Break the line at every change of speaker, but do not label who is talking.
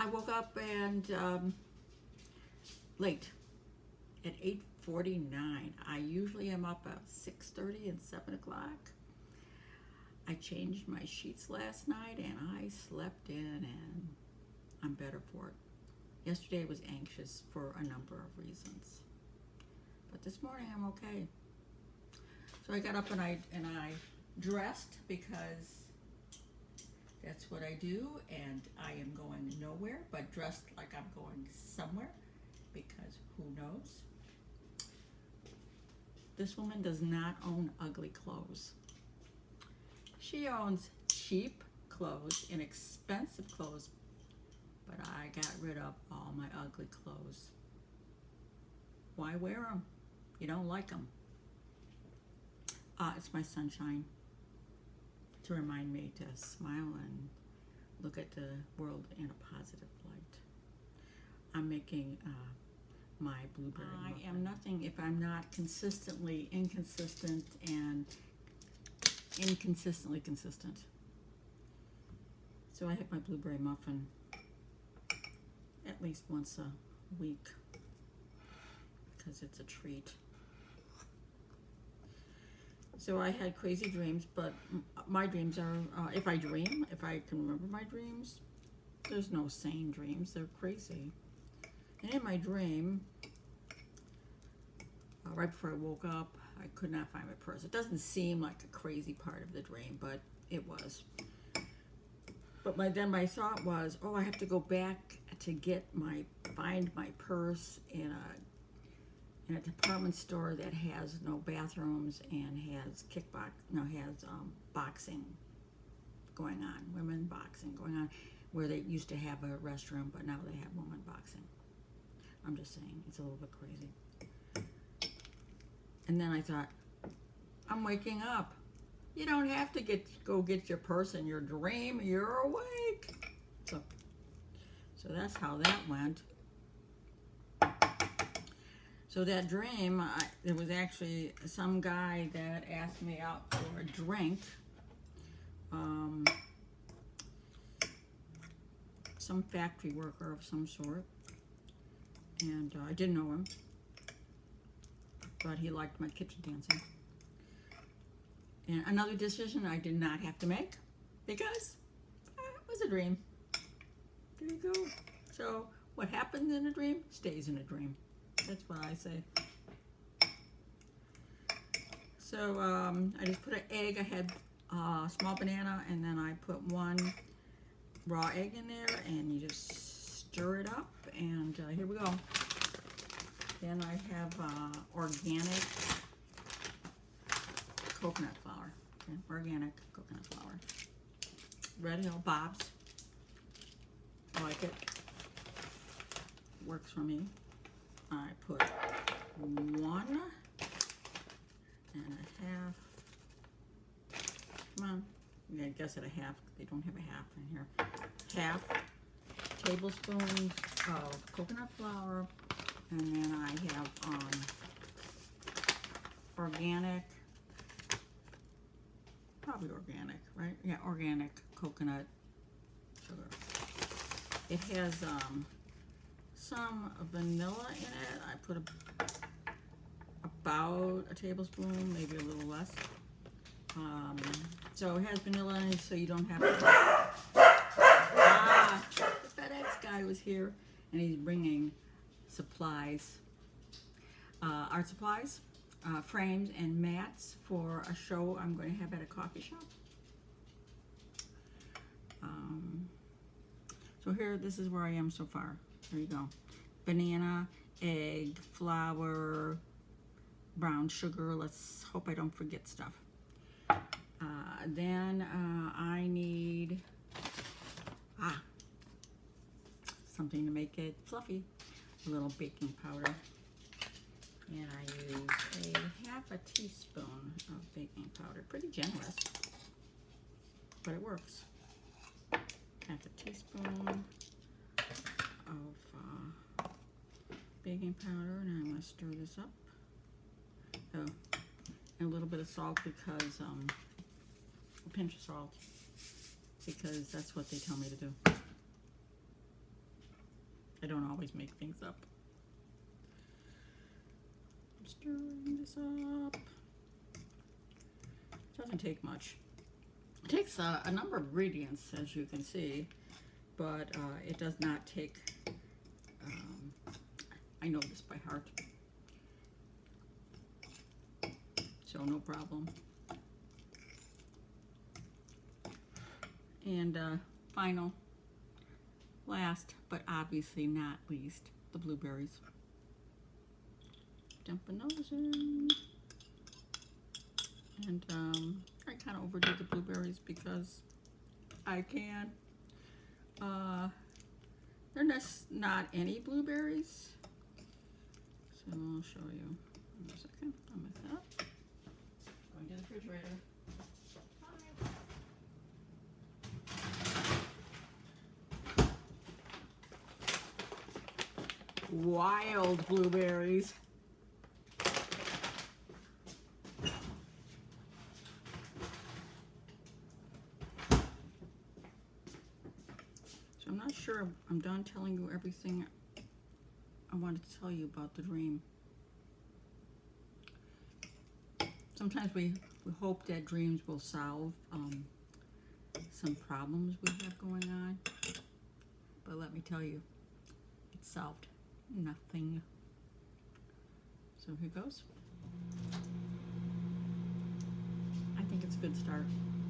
I woke up and late at 8:49. I usually am up at 6:30 and 7 o'clock. I changed my sheets last night and I slept in and I'm better for it. Yesterday I was anxious for a number of reasons, but this morning I'm okay. So I got up and I dressed because that's what I do, and I am going nowhere, but dressed like I'm going somewhere because who knows? This woman does not own ugly clothes. She owns cheap clothes, inexpensive clothes, but I got rid of all my ugly clothes. Why wear them? You don't like them. It's my sunshine to remind me to smile and look at the world in a positive light. I'm making my blueberry muffin. I am nothing if I'm not consistently inconsistent and inconsistently consistent. So I have my blueberry muffin at least once a week because it's a treat. So I had crazy dreams, but my dreams are, if I dream, if I can remember my dreams, there's no sane dreams, they're crazy. And in my dream, right before I woke up, I could not find my purse. It doesn't seem like a crazy part of the dream, but it was. But then my thought was, oh, I have to go back to find my purse in a department store that has no bathrooms and has boxing going on, women boxing going on, where they used to have a restroom, but now they have women boxing. I'm just saying, it's a little bit crazy. And then I thought, I'm waking up. You don't have to go get your purse in your dream. You're awake. So that's how that went. So that dream, there was actually some guy that asked me out for a drink. Some factory worker of some sort. And I didn't know him. But he liked my kitchen dancing. And another decision I did not have to make because it was a dream. There you go. So what happens in a dream stays in a dream. That's what I say. So I just put an egg. I had a small banana, and then I put one raw egg in there, and you just stir it up, and here we go. Then I have organic coconut flour. Okay, organic coconut flour. Red Hill Bob's. I like it. Works for me. I put 1 and a half. Come on. I'm going to guess at a half. They don't have a half in here. Half tablespoons of coconut flour. And then I have organic, probably organic, right? Yeah, organic coconut sugar. It has some vanilla in it. I put about a tablespoon, maybe a little less. So it has vanilla in it, so you don't have to. The FedEx guy was here, and he's bringing supplies, art supplies, frames and mats for a show I'm going to have at a coffee shop. So here, this is where I am so far. There you go. Banana, egg, flour, brown sugar. Let's hope I don't forget stuff. Then I need something to make it fluffy. A little baking powder. And I use a half a teaspoon of baking powder. Pretty generous, but it works. Half a teaspoon of baking powder, and I'm going to stir this up. Oh, and a little bit of salt because, a pinch of salt, because that's what they tell me to do. I don't always make things up. Stirring this up. Doesn't take much. It takes a number of ingredients, as you can see, but it does not take, I know this by heart, so no problem. And final, last, but obviously not least, the blueberries. Dumping those in. And I kind of overdid the blueberries because I can. They're not any blueberries. So I'll show you in a second. I'll mix that up. Going to the refrigerator. Wild blueberries. So I'm not sure I'm done telling you everything I wanted to tell you about the dream. Sometimes we hope that dreams will solve some problems we have going on, but let me tell you, it solved nothing. So here goes. I think it's a good start.